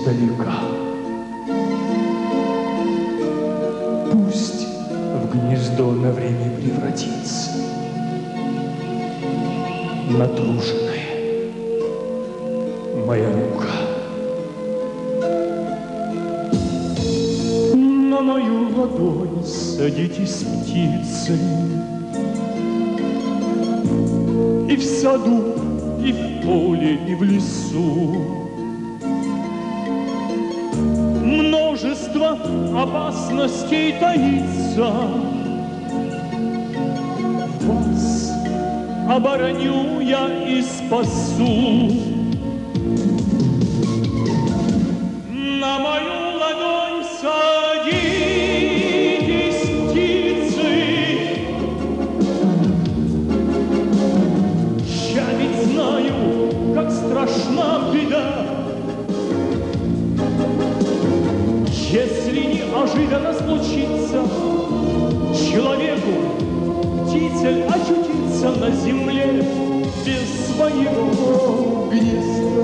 издалека. Пусть в гнездо на время превратится натруженная моя рука. На мою ладонь садитесь птицы, и в саду, и в поле, и в лесу. Множество опасностей таится. Вас обороню я и спасу. На мою ладонь садитесь, птицы. Я ведь знаю, как страшна беда, если неожиданно случится человеку птицель очутится на земле без своего гнезда.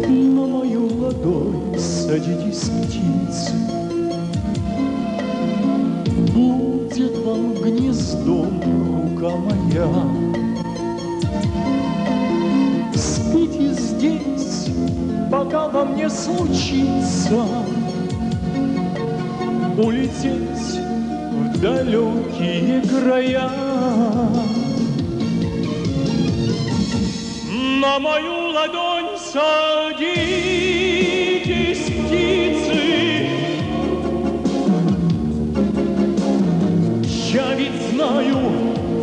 На мою ладонь садитесь, птицы, будет вам гнездом рука моя. Спите здесь, пока вам не случится улететь в далекие края. На мою ладонь садитесь, птицы. Я ведь знаю,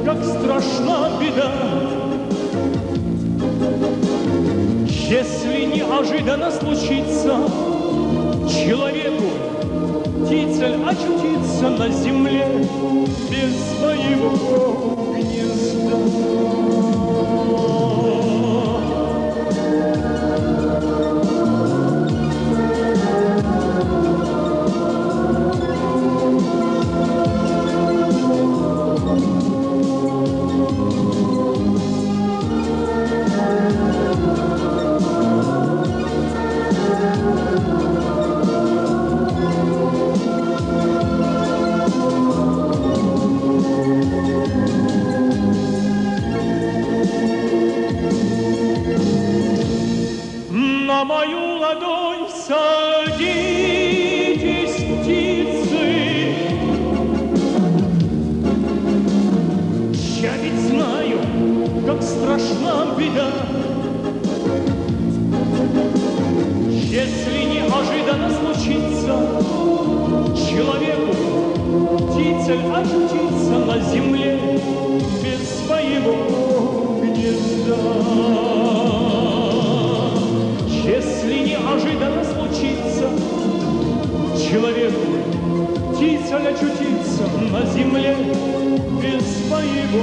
как страшна беда, если неожиданно случится человеку птицель очутится на земле без своего гнезда. На мою ладонь садитесь, птицы. Я ведь знаю, как страшна беда, если неожиданно случится человеку птицель очутится на земле без своего гнезда. Если неожиданно случится человеку птицель очутится на земле без своего